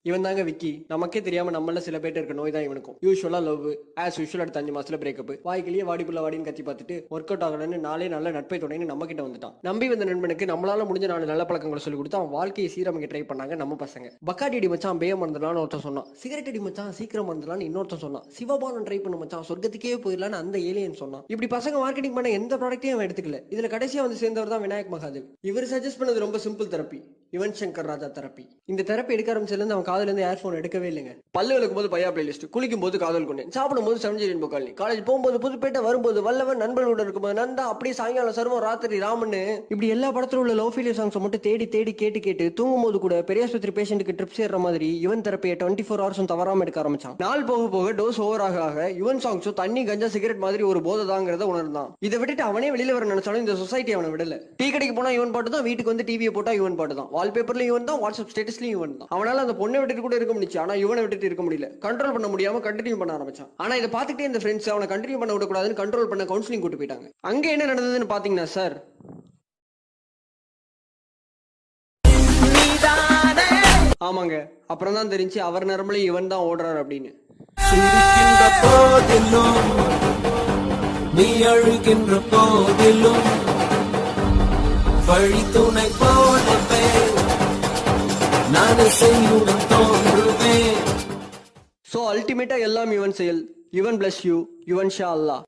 இவன் தாங்க விக்கி. நமக்கே தெரியாம நம்மள சில பேர் இருக்க நோய் தான் இவனுக்கும். யூஸ்வலா லவ் ஆஸ் யூஸ்வல் அடுத்த 5 மாசத்துல பிரேக்கப். வாய்க்கிலேயே வாடிப்புள்ள வாடின்னு கத்தி பார்த்துட்டு ஒர்க் அவுட் ஆகலன்னு நாளே நல்ல நட்பை தொடங்கி நம்ம கிட்ட வந்துட்டான். நம்பி வந்த நண்பனுக்கு நம்மளால முடிஞ்ச 4 நல்ல பழக்கங்களை சொல்லி கொடுத்து அவன் வாழ்க்கையை சீரமைக்க ட்ரை பண்ணாங்க நம்ம பசங்க. பக்காடி அடி மச்சான் பேய மறந்துடலான்னு ஒருத்தன் சொன்னான். சிகரெட் அடி மச்சான் சீக்கிரம் மறந்துடலான்னு இன்னொருத்தன் சொன்னான். சிவபானம் ட்ரை பண்ண மச்சான் சொர்க்கத்துக்கே போயிடலான்னு அந்த ஏலியன் சொன்னான். இப்படி பசங்க மார்க்கெட்டிங் பண்ண எந்த ப்ராடக்ட்டையும் அவன் எடுத்துக்கல. இதுல கடைசியா வந்து சேர்ந்தவர் தான் விநாயக் மகாதேவ். இவர் சஜஸ்ட் பண்ணது ரொம்ப simple therapy, Yuvan Shankar Raja therapy. இந்த தெரப்பி எடுக்க ஆரம்பிச்சதுல அவன் காதுல இருந்து ஏர்போன் எடுக்கவே இல்லைங்க. பல்லு விளக்கும் போது பையா பிளேலிஸ்ட், குளிக்கும் போது காதல் கொண்டேன், சாப்பிடும் போது செவன்ஜிரியன் பொக்காலி, காலேஜ் போகும்போது புதுப்பேட்டை, வரும்போது வல்லவன், நண்பர்களுடன் இருக்கும்போது நந்தா, அப்படியே சாயங்காலம் சர்வம், ராத்திரி ராமன், இப்படி எல்லா படத்துல உள்ள லவ் ஃபீலியர் சாங்ஸ் மட்டும் தேடி தேடி கேட்டு தூங்கும் போது கூட பெரியாஸ்பத்திரி பேஷண்ட்டுக்கு ட்ரிப்ஸ் ஏற மாதிரி யுவன் தெரப்பியை 24 ஹவர்ஸும் தவறாம எடுக்க ஆரம்பிச்சான். நாள் போக போக டோஸ் ஓவர் ஆக யுவன் சாங்ஸும் தண்ணி கஞ்சா சிகரெட் மாதிரி ஒரு போதை தாங்கிறத உணர்ந்தான். இதை விட்டுட்டு அவனே வெளியில வர நினைச்சாலும் இந்த சொசைட்டி அவனை விடல. டீ கடைக்கு போனா யுவன் பாட்டு தான், வீட்டுக்கு வந்து டிவியை போட்டா யுவன் பாட்டு தான், வால்பேப்பர்லயும் யுவன் தான், வாட்ஸ்அப் ஸ்டேட்டஸ்லயும் யுவன் தான். அவனால அந்த பொண்ணை விட்டுட்டு கூட இருக்க முடிச்சு, ஆனா இவனை விட்டுட்டு இருக்க முடியல. கண்ட்ரோல் பண்ண முடியாம கண்டினியூ பண்ண ஆரம்பிச்சான். ஆனா இதை பார்த்துட்டே இந்த ஃப்ரெண்ட்ஸ் அவனை கண்டினியூ பண்ண விடக்கூடாதுன்னு கண்ட்ரோல் பண்ண கவுன்சிலிங் கூட்டு போயிட்டாங்க. அங்க என்ன நடந்ததுன்னு பாத்தீங்கன்னா சார், ஆமாங்க, அப்புறம் தான் தெரிஞ்சு அவர் நரம்புல இவன் தான் ஓடுறாரு அப்படின்னு. நீ அழுகின்ற போதிலும் வழி துணை போலவே நான் செய்யுடன் தோன்றுவேன். சோ அல்டிமேட்டா எல்லாம் யுவன் செயல். Yuvan bless you, Yuvan Shah Allah.